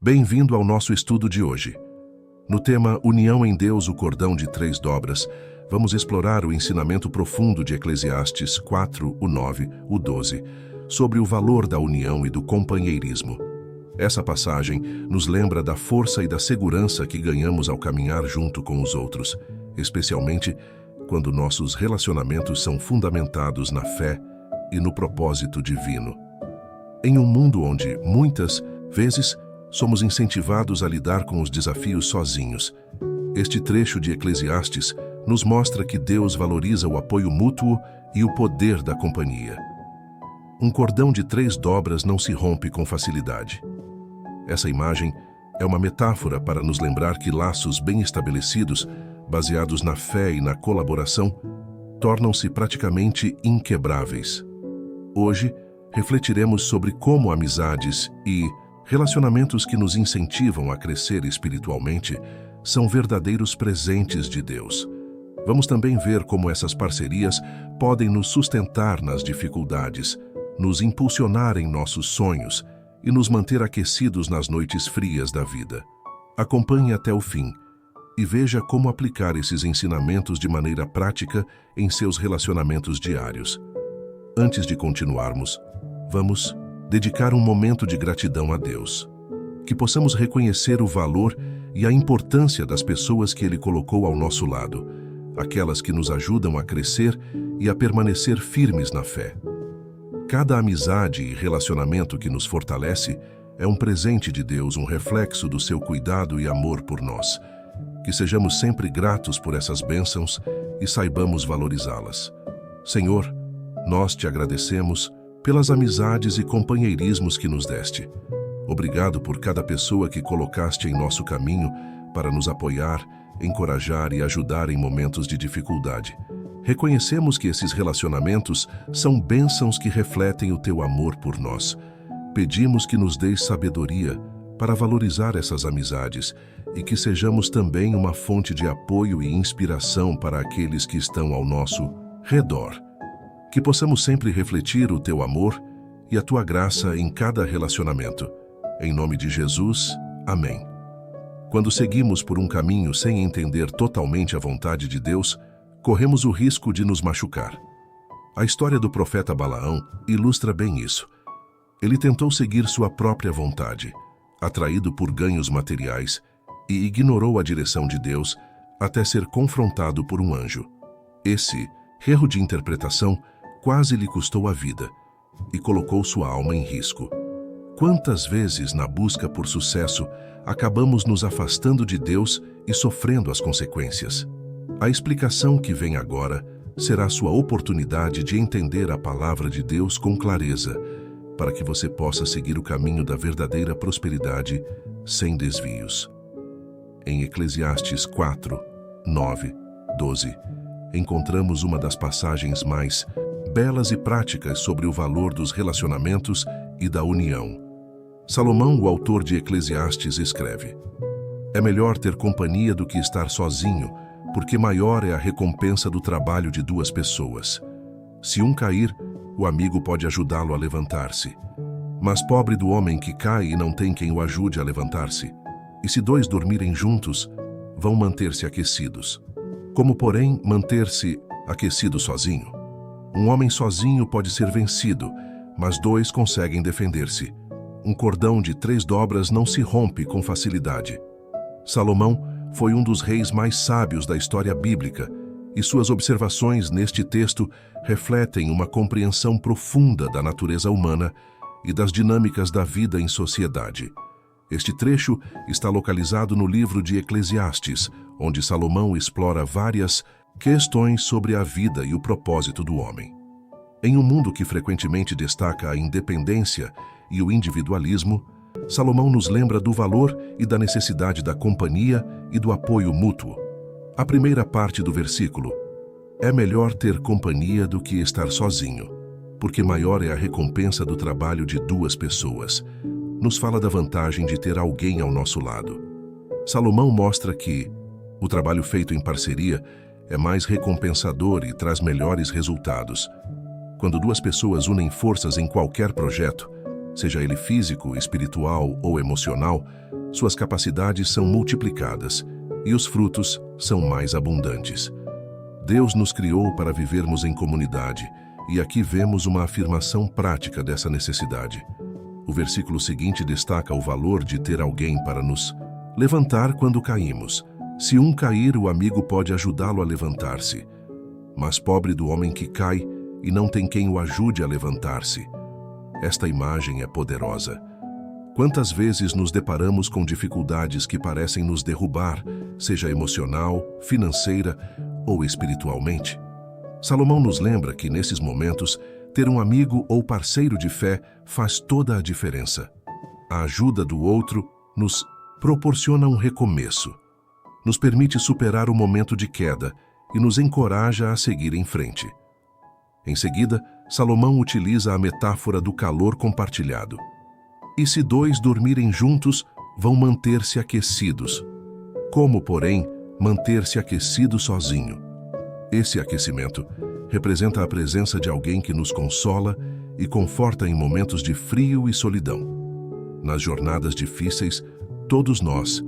Bem-vindo ao nosso estudo de hoje. No tema União em Deus, o cordão de 3 dobras, vamos explorar o ensinamento profundo de Eclesiastes 4, o 9, o 12, sobre o valor da união e do companheirismo. Essa passagem nos lembra da força e da segurança que ganhamos ao caminhar junto com os outros, especialmente quando nossos relacionamentos são fundamentados na fé e no propósito divino. Em um mundo onde, muitas vezes, somos incentivados a lidar com os desafios sozinhos, este trecho de Eclesiastes nos mostra que Deus valoriza o apoio mútuo e o poder da companhia. Um cordão de 3 dobras não se rompe com facilidade. Essa imagem é uma metáfora para nos lembrar que laços bem estabelecidos, baseados na fé e na colaboração, tornam-se praticamente inquebráveis. Hoje, refletiremos sobre como amizades e relacionamentos que nos incentivam a crescer espiritualmente são verdadeiros presentes de Deus. Vamos também ver como essas parcerias podem nos sustentar nas dificuldades, nos impulsionar em nossos sonhos e nos manter aquecidos nas noites frias da vida. Acompanhe até o fim e veja como aplicar esses ensinamentos de maneira prática em seus relacionamentos diários. Antes de continuarmos, vamos dedicar um momento de gratidão a Deus. Que possamos reconhecer o valor e a importância das pessoas que Ele colocou ao nosso lado, aquelas que nos ajudam a crescer e a permanecer firmes na fé. Cada amizade e relacionamento que nos fortalece é um presente de Deus, um reflexo do seu cuidado e amor por nós. Que sejamos sempre gratos por essas bênçãos e saibamos valorizá-las. Senhor, nós te agradecemos pelas amizades e companheirismos que nos deste. Obrigado por cada pessoa que colocaste em nosso caminho para nos apoiar, encorajar e ajudar em momentos de dificuldade. Reconhecemos que esses relacionamentos são bênçãos que refletem o teu amor por nós. Pedimos que nos deis sabedoria para valorizar essas amizades e que sejamos também uma fonte de apoio e inspiração para aqueles que estão ao nosso redor. Que possamos sempre refletir o teu amor e a tua graça em cada relacionamento. Em nome de Jesus, amém. Quando seguimos por um caminho sem entender totalmente a vontade de Deus, corremos o risco de nos machucar. A história do profeta Balaão ilustra bem isso. Ele tentou seguir sua própria vontade, atraído por ganhos materiais, e ignorou a direção de Deus até ser confrontado por um anjo. Esse erro de interpretação quase lhe custou a vida e colocou sua alma em risco. Quantas vezes, na busca por sucesso, acabamos nos afastando de Deus e sofrendo as consequências? A explicação que vem agora será sua oportunidade de entender a palavra de Deus com clareza, para que você possa seguir o caminho da verdadeira prosperidade sem desvios. Em Eclesiastes 4, 9, 12, encontramos uma das passagens mais belas e práticas sobre o valor dos relacionamentos e da união. Salomão, o autor de Eclesiastes, escreve: É melhor ter companhia do que estar sozinho, porque maior é a recompensa do trabalho de 2 pessoas. Se um cair, o amigo pode ajudá-lo a levantar-se. Mas pobre do homem que cai e não tem quem o ajude a levantar-se. E se 2 dormirem juntos, vão manter-se aquecidos. Como, porém, manter-se aquecido sozinho? Um homem sozinho pode ser vencido, mas 2 conseguem defender-se. Um cordão de 3 dobras não se rompe com facilidade. Salomão foi um dos reis mais sábios da história bíblica, e suas observações neste texto refletem uma compreensão profunda da natureza humana e das dinâmicas da vida em sociedade. Este trecho está localizado no livro de Eclesiastes, onde Salomão explora várias questões sobre a vida e o propósito do homem. Em um mundo que frequentemente destaca a independência e o individualismo, Salomão nos lembra do valor e da necessidade da companhia e do apoio mútuo. A primeira parte do versículo: É melhor ter companhia do que estar sozinho, porque maior é a recompensa do trabalho de 2 pessoas. Nos fala da vantagem de ter alguém ao nosso lado. Salomão mostra que o trabalho feito em parceria é mais recompensador e traz melhores resultados. Quando 2 pessoas unem forças em qualquer projeto, seja ele físico, espiritual ou emocional, suas capacidades são multiplicadas e os frutos são mais abundantes. Deus nos criou para vivermos em comunidade, e aqui vemos uma afirmação prática dessa necessidade. O versículo seguinte destaca o valor de ter alguém para nos levantar quando caímos. Se um cair, o amigo pode ajudá-lo a levantar-se. Mas pobre do homem que cai e não tem quem o ajude a levantar-se. Esta imagem é poderosa. Quantas vezes nos deparamos com dificuldades que parecem nos derrubar, seja emocional, financeira ou espiritualmente? Salomão nos lembra que, nesses momentos, ter um amigo ou parceiro de fé faz toda a diferença. A ajuda do outro nos proporciona um recomeço, nos permite superar o momento de queda e nos encoraja a seguir em frente. Em seguida, Salomão utiliza a metáfora do calor compartilhado. E se dois dormirem juntos, vão manter-se aquecidos. Como, porém, manter-se aquecido sozinho? Esse aquecimento representa a presença de alguém que nos consola e conforta em momentos de frio e solidão. Nas jornadas difíceis, todos nós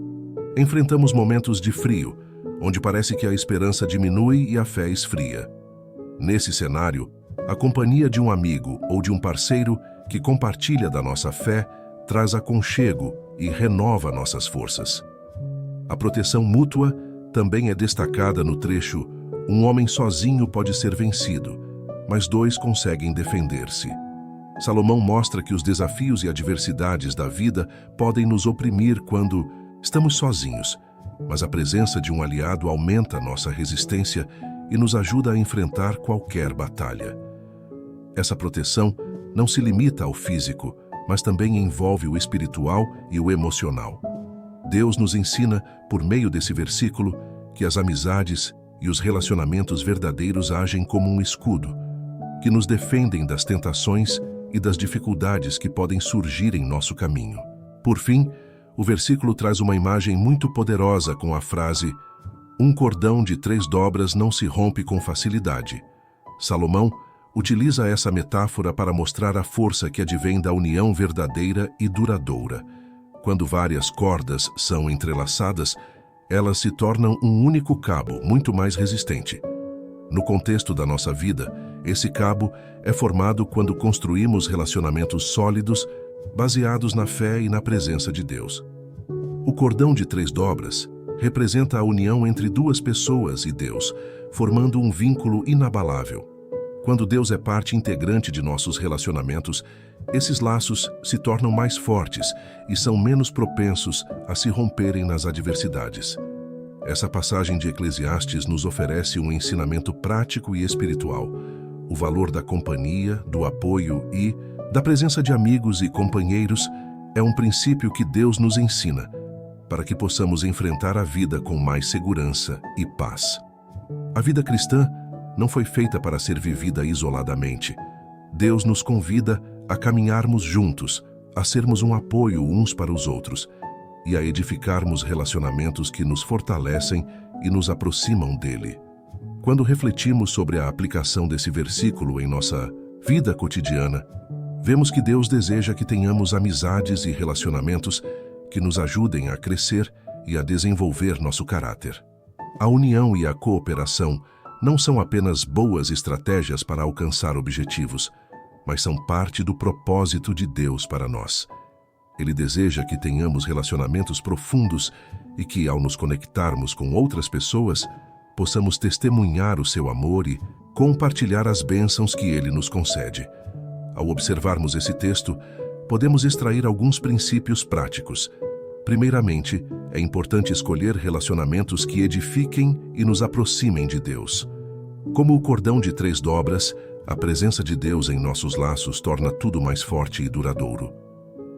enfrentamos momentos de frio, onde parece que a esperança diminui e a fé esfria. Nesse cenário, a companhia de um amigo ou de um parceiro que compartilha da nossa fé traz aconchego e renova nossas forças. A proteção mútua também é destacada no trecho: um homem sozinho pode ser vencido, mas dois conseguem defender-se. Salomão mostra que os desafios e adversidades da vida podem nos oprimir quando estamos sozinhos, mas a presença de um aliado aumenta nossa resistência e nos ajuda a enfrentar qualquer batalha. Essa proteção não se limita ao físico, mas também envolve o espiritual e o emocional. Deus nos ensina, por meio desse versículo, que as amizades e os relacionamentos verdadeiros agem como um escudo, que nos defendem das tentações e das dificuldades que podem surgir em nosso caminho. Por fim, o versículo traz uma imagem muito poderosa com a frase: um cordão de 3 dobras não se rompe com facilidade. Salomão utiliza essa metáfora para mostrar a força que advém da união verdadeira e duradoura. Quando várias cordas são entrelaçadas, elas se tornam um único cabo, muito mais resistente. No contexto da nossa vida, esse cabo é formado quando construímos relacionamentos sólidos, baseados na fé e na presença de Deus. O cordão de 3 dobras representa a união entre 2 pessoas e Deus, formando um vínculo inabalável. Quando Deus é parte integrante de nossos relacionamentos, esses laços se tornam mais fortes e são menos propensos a se romperem nas adversidades. Essa passagem de Eclesiastes nos oferece um ensinamento prático e espiritual. O valor da companhia, do apoio e da presença de amigos e companheiros é um princípio que Deus nos ensina, para que possamos enfrentar a vida com mais segurança e paz. A vida cristã não foi feita para ser vivida isoladamente. Deus nos convida a caminharmos juntos, a sermos um apoio uns para os outros e a edificarmos relacionamentos que nos fortalecem e nos aproximam dele. Quando refletimos sobre a aplicação desse versículo em nossa vida cotidiana, vemos que Deus deseja que tenhamos amizades e relacionamentos que nos ajudem a crescer e a desenvolver nosso caráter. A união e a cooperação não são apenas boas estratégias para alcançar objetivos, mas são parte do propósito de Deus para nós. Ele deseja que tenhamos relacionamentos profundos e que, ao nos conectarmos com outras pessoas, possamos testemunhar o seu amor e compartilhar as bênçãos que ele nos concede. Ao observarmos esse texto, podemos extrair alguns princípios práticos. Primeiramente, é importante escolher relacionamentos que edifiquem e nos aproximem de Deus. Como o cordão de 3 dobras, a presença de Deus em nossos laços torna tudo mais forte e duradouro.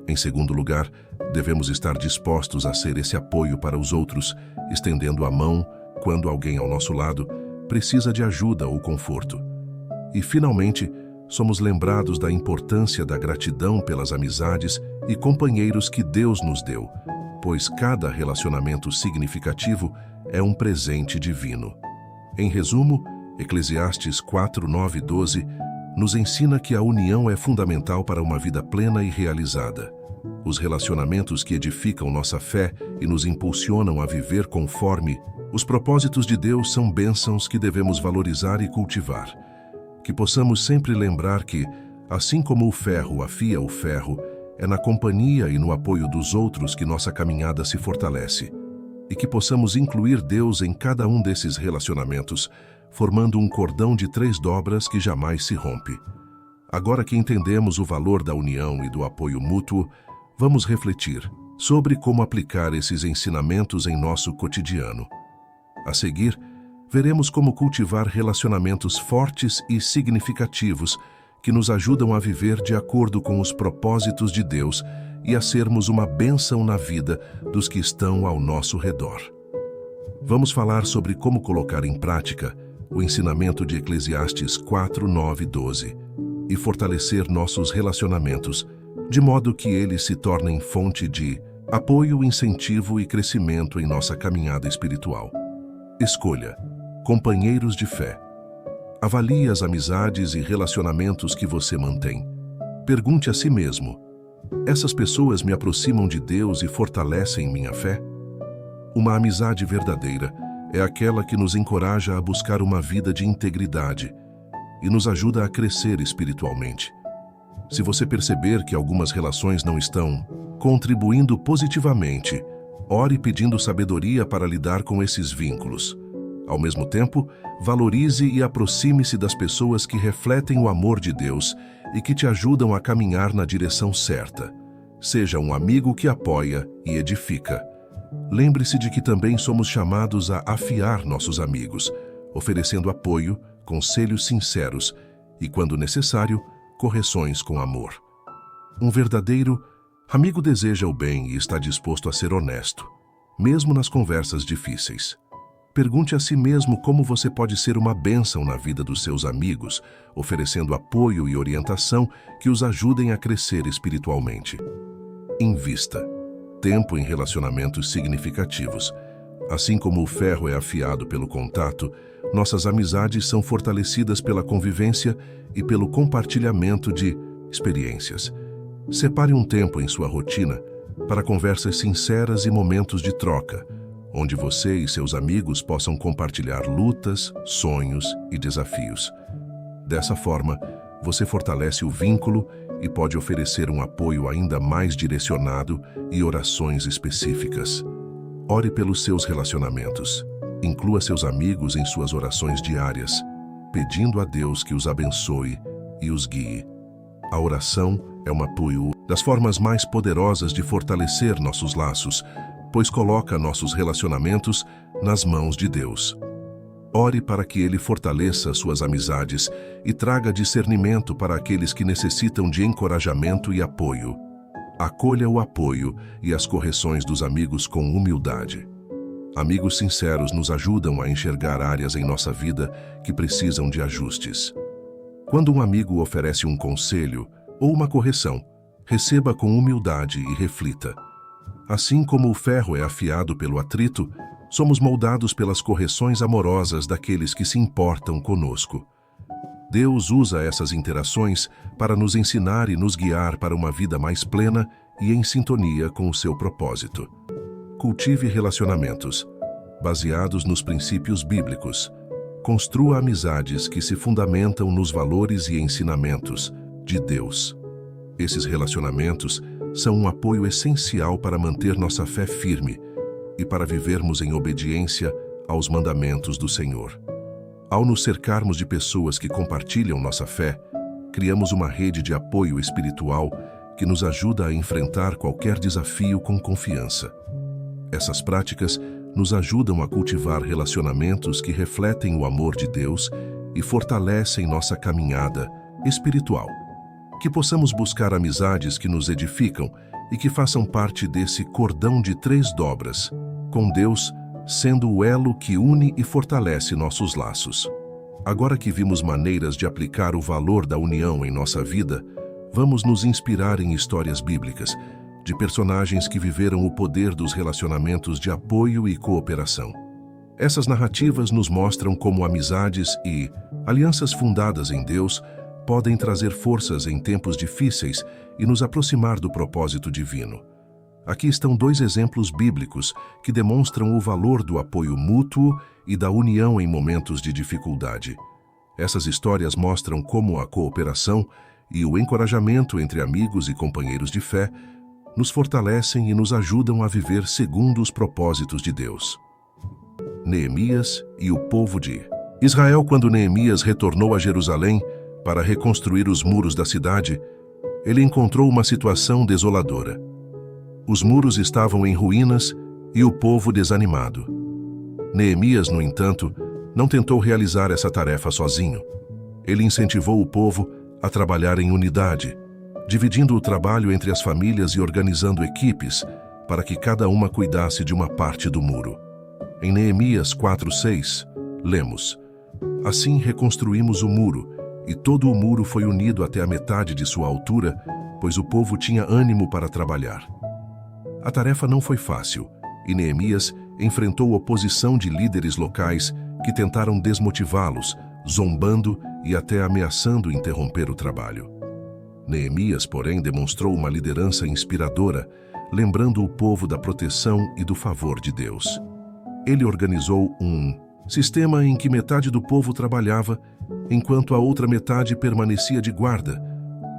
Em segundo lugar, devemos estar dispostos a ser esse apoio para os outros, estendendo a mão quando alguém ao nosso lado precisa de ajuda ou conforto. E, finalmente, somos lembrados da importância da gratidão pelas amizades e companheiros que Deus nos deu, pois cada relacionamento significativo é um presente divino. Em resumo, Eclesiastes 4, 9 e 12 nos ensina que a união é fundamental para uma vida plena e realizada. Os relacionamentos que edificam nossa fé e nos impulsionam a viver conforme os propósitos de Deus são bênçãos que devemos valorizar e cultivar. Que possamos sempre lembrar que, assim como o ferro afia o ferro, é na companhia e no apoio dos outros que nossa caminhada se fortalece. E que possamos incluir Deus em cada um desses relacionamentos, formando um cordão de 3 dobras que jamais se rompe. Agora que entendemos o valor da união e do apoio mútuo, vamos refletir sobre como aplicar esses ensinamentos em nosso cotidiano. A seguir, veremos como cultivar relacionamentos fortes e significativos que nos ajudam a viver de acordo com os propósitos de Deus e a sermos uma bênção na vida dos que estão ao nosso redor. Vamos falar sobre como colocar em prática o ensinamento de Eclesiastes 4, 9 e 12 e fortalecer nossos relacionamentos, de modo que eles se tornem fonte de apoio, incentivo e crescimento em nossa caminhada espiritual. Escolha companheiros de fé. Avalie as amizades e relacionamentos que você mantém. Pergunte a si mesmo: essas pessoas me aproximam de Deus e fortalecem minha fé? Uma amizade verdadeira é aquela que nos encoraja a buscar uma vida de integridade e nos ajuda a crescer espiritualmente. Se você perceber que algumas relações não estão contribuindo positivamente, ore pedindo sabedoria para lidar com esses vínculos. Ao mesmo tempo, valorize e aproxime-se das pessoas que refletem o amor de Deus e que te ajudam a caminhar na direção certa. Seja um amigo que apoia e edifica. Lembre-se de que também somos chamados a afiar nossos amigos, oferecendo apoio, conselhos sinceros e, quando necessário, correções com amor. Um verdadeiro amigo deseja o bem e está disposto a ser honesto, mesmo nas conversas difíceis. Pergunte a si mesmo como você pode ser uma bênção na vida dos seus amigos, oferecendo apoio e orientação que os ajudem a crescer espiritualmente. Invista tempo em relacionamentos significativos. Assim como o ferro é afiado pelo contato, nossas amizades são fortalecidas pela convivência e pelo compartilhamento de experiências. Separe um tempo em sua rotina para conversas sinceras e momentos de troca, onde você e seus amigos possam compartilhar lutas, sonhos e desafios. Dessa forma, você fortalece o vínculo e pode oferecer um apoio ainda mais direcionado e orações específicas. Ore pelos seus relacionamentos. Inclua seus amigos em suas orações diárias, pedindo a Deus que os abençoe e os guie. A oração é um apoio das formas mais poderosas de fortalecer nossos laços, pois coloca nossos relacionamentos nas mãos de Deus. Ore para que Ele fortaleça suas amizades e traga discernimento para aqueles que necessitam de encorajamento e apoio. Acolha o apoio e as correções dos amigos com humildade. Amigos sinceros nos ajudam a enxergar áreas em nossa vida que precisam de ajustes. Quando um amigo oferece um conselho ou uma correção, receba com humildade e reflita. Assim como o ferro é afiado pelo atrito, somos moldados pelas correções amorosas daqueles que se importam conosco. Deus usa essas interações para nos ensinar e nos guiar para uma vida mais plena e em sintonia com o seu propósito. Cultive relacionamentos baseados nos princípios bíblicos. Construa amizades que se fundamentam nos valores e ensinamentos de Deus. Esses relacionamentos são um apoio essencial para manter nossa fé firme e para vivermos em obediência aos mandamentos do Senhor. Ao nos cercarmos de pessoas que compartilham nossa fé, criamos uma rede de apoio espiritual que nos ajuda a enfrentar qualquer desafio com confiança. Essas práticas nos ajudam a cultivar relacionamentos que refletem o amor de Deus e fortalecem nossa caminhada espiritual. Que possamos buscar amizades que nos edificam e que façam parte desse cordão de 3 dobras, com Deus sendo o elo que une e fortalece nossos laços. Agora que vimos maneiras de aplicar o valor da união em nossa vida, vamos nos inspirar em histórias bíblicas, de personagens que viveram o poder dos relacionamentos de apoio e cooperação. Essas narrativas nos mostram como amizades e alianças fundadas em Deus podem trazer forças em tempos difíceis e nos aproximar do propósito divino. Aqui estão 2 exemplos bíblicos que demonstram o valor do apoio mútuo e da união em momentos de dificuldade. Essas histórias mostram como a cooperação e o encorajamento entre amigos e companheiros de fé nos fortalecem e nos ajudam a viver segundo os propósitos de Deus. Neemias e o povo de Israel. Quando Neemias retornou a Jerusalém para reconstruir os muros da cidade, ele encontrou uma situação desoladora. Os muros estavam em ruínas e o povo desanimado. Neemias, no entanto, não tentou realizar essa tarefa sozinho. Ele incentivou o povo a trabalhar em unidade, dividindo o trabalho entre as famílias e organizando equipes para que cada uma cuidasse de uma parte do muro. Em Neemias 4:6, lemos: Assim reconstruímos o muro, e todo o muro foi unido até a metade de sua altura, pois o povo tinha ânimo para trabalhar. A tarefa não foi fácil, e Neemias enfrentou oposição de líderes locais que tentaram desmotivá-los, zombando e até ameaçando interromper o trabalho. Neemias, porém, demonstrou uma liderança inspiradora, lembrando o povo da proteção e do favor de Deus. Ele organizou um sistema em que metade do povo trabalhava, enquanto a outra metade permanecia de guarda,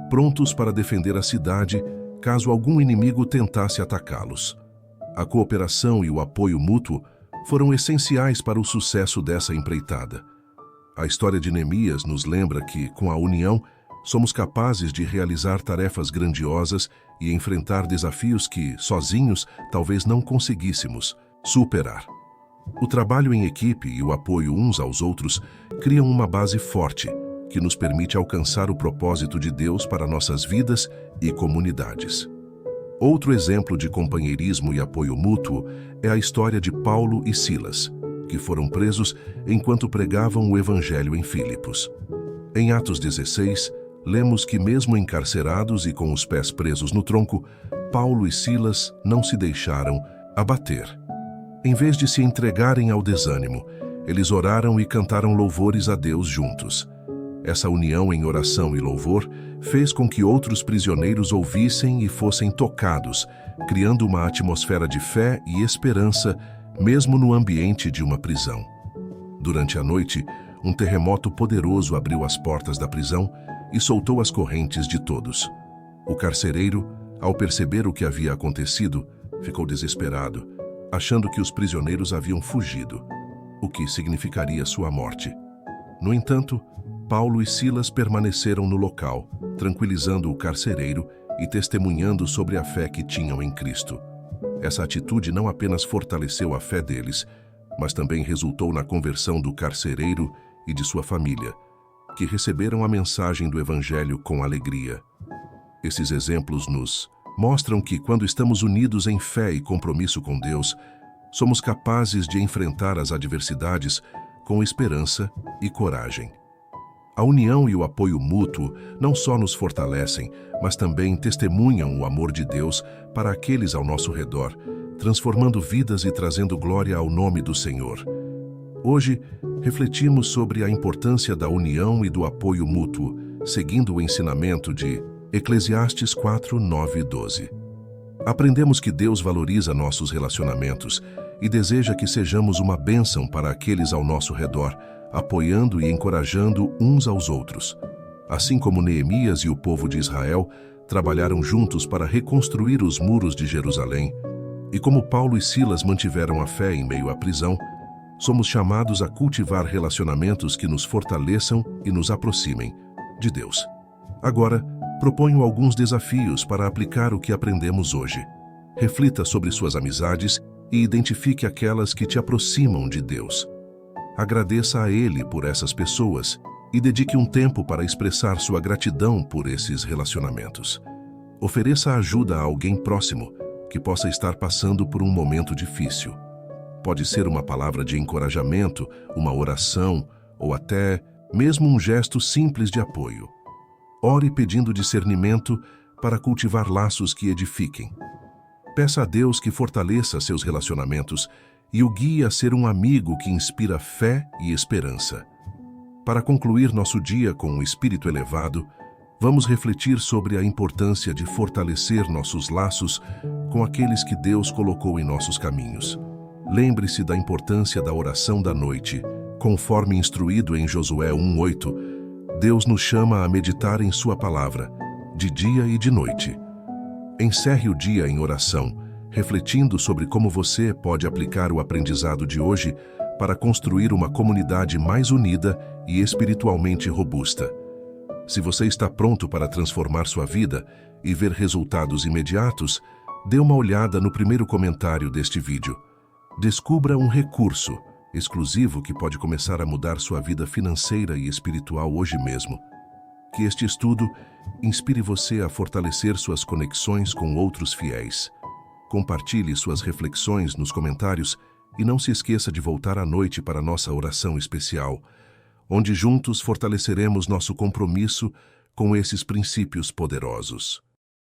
prontos para defender a cidade caso algum inimigo tentasse atacá-los. A cooperação e o apoio mútuo foram essenciais para o sucesso dessa empreitada. A história de Neemias nos lembra que, com a união, somos capazes de realizar tarefas grandiosas e enfrentar desafios que, sozinhos, talvez não conseguíssemos superar. O trabalho em equipe e o apoio uns aos outros criam uma base forte, que nos permite alcançar o propósito de Deus para nossas vidas e comunidades. Outro exemplo de companheirismo e apoio mútuo é a história de Paulo e Silas, que foram presos enquanto pregavam o Evangelho em Filipos. Em Atos 16, lemos que mesmo encarcerados e com os pés presos no tronco, Paulo e Silas não se deixaram abater. Em vez de se entregarem ao desânimo, eles oraram e cantaram louvores a Deus juntos. Essa união em oração e louvor fez com que outros prisioneiros ouvissem e fossem tocados, criando uma atmosfera de fé e esperança, mesmo no ambiente de uma prisão. Durante a noite, um terremoto poderoso abriu as portas da prisão e soltou as correntes de todos. O carcereiro, ao perceber o que havia acontecido, ficou desesperado, achando que os prisioneiros haviam fugido, o que significaria sua morte. No entanto, Paulo e Silas permaneceram no local, tranquilizando o carcereiro e testemunhando sobre a fé que tinham em Cristo. Essa atitude não apenas fortaleceu a fé deles, mas também resultou na conversão do carcereiro e de sua família, que receberam a mensagem do Evangelho com alegria. Esses exemplos nos mostram que, quando estamos unidos em fé e compromisso com Deus, somos capazes de enfrentar as adversidades com esperança e coragem. A união e o apoio mútuo não só nos fortalecem, mas também testemunham o amor de Deus para aqueles ao nosso redor, transformando vidas e trazendo glória ao nome do Senhor. Hoje, refletimos sobre a importância da união e do apoio mútuo, seguindo o ensinamento de Eclesiastes 4, 9 e 12. Aprendemos que Deus valoriza nossos relacionamentos e deseja que sejamos uma bênção para aqueles ao nosso redor, apoiando e encorajando uns aos outros. Assim como Neemias e o povo de Israel trabalharam juntos para reconstruir os muros de Jerusalém, e como Paulo e Silas mantiveram a fé em meio à prisão, somos chamados a cultivar relacionamentos que nos fortaleçam e nos aproximem de Deus. Agora, proponho alguns desafios para aplicar o que aprendemos hoje. Reflita sobre suas amizades e identifique aquelas que te aproximam de Deus. Agradeça a Ele por essas pessoas e dedique um tempo para expressar sua gratidão por esses relacionamentos. Ofereça ajuda a alguém próximo que possa estar passando por um momento difícil. Pode ser uma palavra de encorajamento, uma oração ou até mesmo um gesto simples de apoio. Ore pedindo discernimento para cultivar laços que edifiquem. Peça a Deus que fortaleça seus relacionamentos e o guie a ser um amigo que inspira fé e esperança. Para concluir nosso dia com um espírito elevado, vamos refletir sobre a importância de fortalecer nossos laços com aqueles que Deus colocou em nossos caminhos. Lembre-se da importância da oração da noite. Conforme instruído em Josué 1:8, Deus nos chama a meditar em sua palavra, de dia e de noite. Encerre o dia em oração, refletindo sobre como você pode aplicar o aprendizado de hoje para construir uma comunidade mais unida e espiritualmente robusta. Se você está pronto para transformar sua vida e ver resultados imediatos, dê uma olhada no primeiro comentário deste vídeo. Descubra um recurso exclusivo que pode começar a mudar sua vida financeira e espiritual hoje mesmo. Que este estudo inspire você a fortalecer suas conexões com outros fiéis. Compartilhe suas reflexões nos comentários e não se esqueça de voltar à noite para nossa oração especial, onde juntos fortaleceremos nosso compromisso com esses princípios poderosos.